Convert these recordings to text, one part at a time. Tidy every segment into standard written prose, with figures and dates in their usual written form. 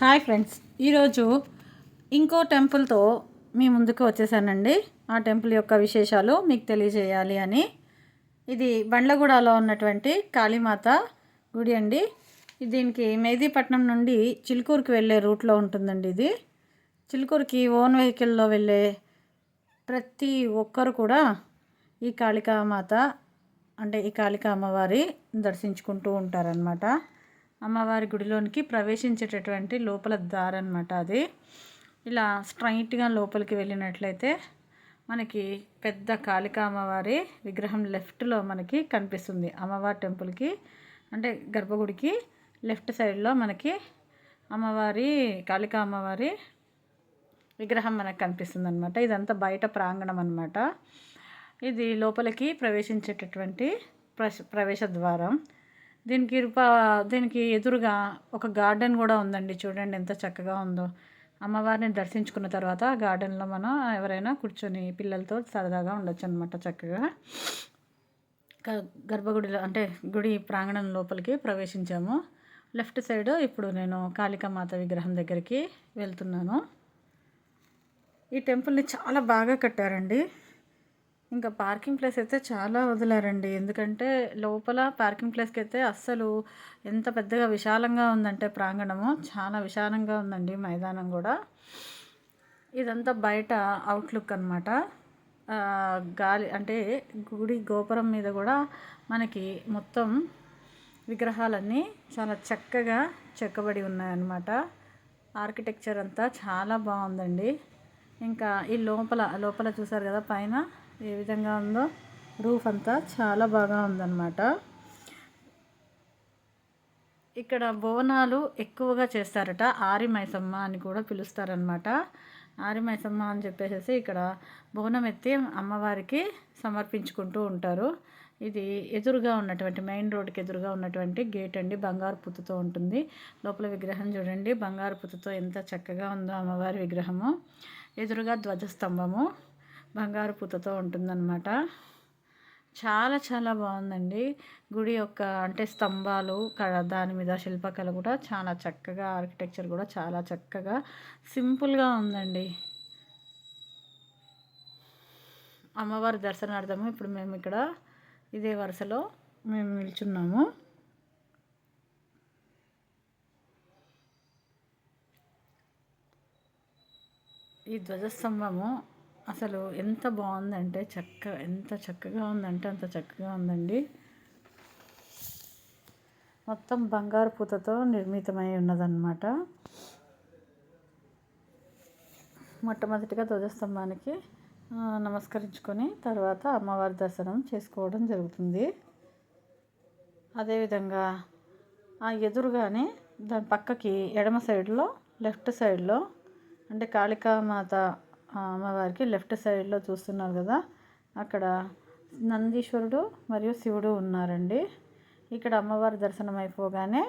Hi friends, ఈరోజు ఇంకో టెంపుల్తో మీ ముందుకు వచ్చేసానండి. ఆ టెంపుల్ యొక్క విశేషాలు మీకు తెలియజేయాలి అని. ఇది బండ్లగూడలో ఉన్నటువంటి కాళీమాత గుడి అండి. దీనికి మెహదీపట్నం నుండి చిలుకూరుకి వెళ్ళే రూట్లో ఉంటుందండి. ఇది చిలుకూరుకి ఓన్ వెహికల్లో వెళ్ళే ప్రతి ఒక్కరు కూడా ఈ కాళికామాత అంటే ఈ కాళికా అమ్మవారి దర్శించుకుంటూ ఉంటారనమాట. అమ్మవారి గుడిలోనికి ప్రవేశించేటటువంటి లోపల దారి అనమాట. అది ఇలా స్ట్రైట్గా లోపలికి వెళ్ళినట్లయితే మనకి పెద్ద కాళికా అమ్మవారి విగ్రహం లెఫ్ట్లో మనకి కనిపిస్తుంది. అమ్మవారి టెంపుల్కి అంటే గర్భగుడికి లెఫ్ట్ సైడ్లో మనకి అమ్మవారి కాళికా అమ్మవారి విగ్రహం మనకు కనిపిస్తుంది అనమాట. ఇదంతా బయట ప్రాంగణం అనమాట. ఇది లోపలికి ప్రవేశించేటటువంటి ప్రవేశ ద్వారం. దీనికి ఎదురుగా ఒక గార్డెన్ కూడా ఉందండి. చూడండి ఎంత చక్కగా ఉందో. అమ్మవారిని దర్శించుకున్న తర్వాత గార్డెన్లో మనం ఎవరైనా కూర్చొని పిల్లలతో సరదాగా ఉండొచ్చు అనమాట. చక్కగా గర్భగుడిలో అంటే గుడి ప్రాంగణం లోపలికి ప్రవేశించాము. లెఫ్ట్ సైడ్ ఇప్పుడు నేను కాళికామాత విగ్రహం దగ్గరికి వెళ్తున్నాను. ఈ టెంపుల్ని చాలా బాగా కట్టారండి. ఇంకా పార్కింగ్ ప్లేస్ అయితే చాలా వదిలారండి. ఎందుకంటే లోపల పార్కింగ్ ప్లేస్కి అయితే అస్సలు ఎంత పెద్దగా విశాలంగా ఉందంటే ప్రాంగణము చాలా విశాలంగా ఉందండి. మైదానం కూడా ఇదంతా బయట అవుట్లుక్ అనమాట. గాలి అంటే గుడి గోపురం మీద కూడా మనకి మొత్తం విగ్రహాలన్నీ చాలా చక్కగా చెక్కబడి ఉన్నాయన్నమాట. ఆర్కిటెక్చర్ అంతా చాలా బాగుందండి. ఇంకా ఈ లోపల చూసారు కదా పైన ఏ విధంగా ఉందో. రూఫ్ అంతా చాలా బాగా ఉందన్నమాట. ఇక్కడ బోనాలు ఎక్కువగా చేస్తారట. ఆరి మైసమ్మ అని కూడా పిలుస్తారనమాట. ఆరి మైసమ్మ అని చెప్పేసి ఇక్కడ బోనం ఎత్తి అమ్మవారికి సమర్పించుకుంటూ ఉంటారు. ఇది ఎదురుగా ఉన్నటువంటి మెయిన్ రోడ్కి ఎదురుగా ఉన్నటువంటి గేట్ అండి. బంగారు పుత్తుతో ఉంటుంది. లోపల విగ్రహం చూడండి బంగారు పుత్తుతో ఎంత చక్కగా ఉందో అమ్మవారి విగ్రహము. ఎదురుగా ధ్వజస్తంభము బంగారు పుత్తుతో ఉంటుందన్నమాట. చాలా చాలా బాగుందండి. గుడి యొక్క అంటే స్తంభాలు దాని మీద శిల్పకళ కూడా చాలా చక్కగా, ఆర్కిటెక్చర్ కూడా చాలా చక్కగా సింపుల్గా ఉందండి. అమ్మవారి దర్శనార్థము ఇప్పుడు మేము ఇక్కడ ఇదే వరుసలో మేము నిల్చున్నాము. ఈ ధ్వజస్తంభము అసలు ఎంత బాగుందంటే ఎంత చక్కగా ఉందంటే అంత చక్కగా ఉందండి. మొత్తం బంగారు పూతతో నిర్మితమై ఉన్నదన్నమాట. మొట్టమొదటిగా ధ్వజస్తంభానికి నమస్కరించుకొని తర్వాత అమ్మవారి దర్శనం చేసుకోవడం జరుగుతుంది. అదేవిధంగా ఆ ఎదురుగానే దాని పక్కకి ఎడమ సైడ్లో లెఫ్ట్ సైడ్లో అంటే కాళికామాత అమ్మవారికి లెఫ్ట్ సైడ్లో చూస్తున్నారు కదా, అక్కడ నందీశ్వరుడు మరియు శివుడు ఉన్నారండి. ఇక్కడ అమ్మవారి దర్శనం అయిపోగానే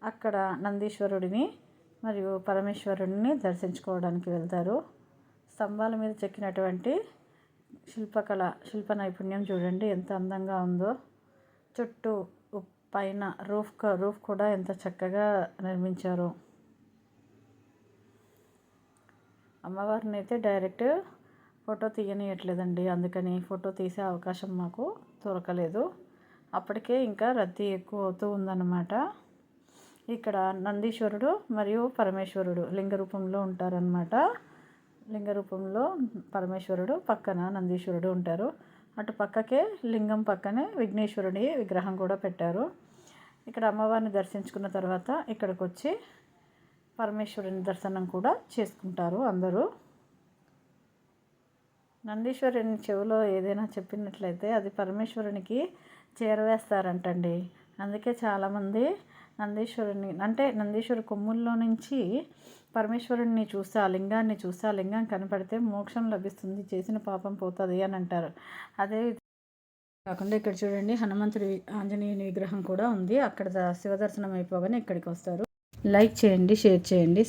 అక్కడ నందీశ్వరుడిని మరియు పరమేశ్వరుడిని దర్శించుకోవడానికి వెళ్తారు. స్తంభాల మీద చెక్కినటువంటి శిల్ప నైపుణ్యం చూడండి ఎంత అందంగా ఉందో. చుట్టూ పైన రూఫ్ కూడా ఎంత చక్కగా నిర్మించారు. అమ్మవారిని అయితే డైరెక్ట్ ఫోటో తీయనియట్లేదండి. అందుకని ఫోటో తీసే అవకాశం మాకు దొరకలేదు. అప్పటికే ఇంకా రద్దీ ఎక్కువ అవుతూ ఉందన్నమాట. ఇక్కడ నందీశ్వరుడు మరియు పరమేశ్వరుడు లింగ రూపంలో ఉంటారనమాట. లింగ రూపంలో పరమేశ్వరుడు పక్కన నందీశ్వరుడు ఉంటారు. అటు పక్కకే లింగం పక్కనే విఘ్నేశ్వరుడి విగ్రహం కూడా పెట్టారు. ఇక్కడ అమ్మవారిని దర్శించుకున్న తర్వాత ఇక్కడికి వచ్చి పరమేశ్వరుని దర్శనం కూడా చేసుకుంటారు అందరూ. నందీశ్వరుని చెవిలో ఏదైనా చెప్పినట్లయితే అది పరమేశ్వరునికి చేరవేస్తారంటండి. అందుకే చాలామంది నందీశ్వరు కొమ్ముల్లో నుంచి పరమేశ్వరుడిని చూస్తే ఆ లింగాన్ని చూస్తే ఆ లింగం కనపడితే మోక్షం లభిస్తుంది, చేసిన పాపం పోతుంది అని అంటారు. అదే కాకుండా ఇక్కడ చూడండి హనుమంతుడి ఆంజనేయుని విగ్రహం కూడా ఉంది. అక్కడ శివ దర్శనం అయిపోగానే ఇక్కడికి వస్తారు. లైక్ చేయండి, షేర్ చేయండి.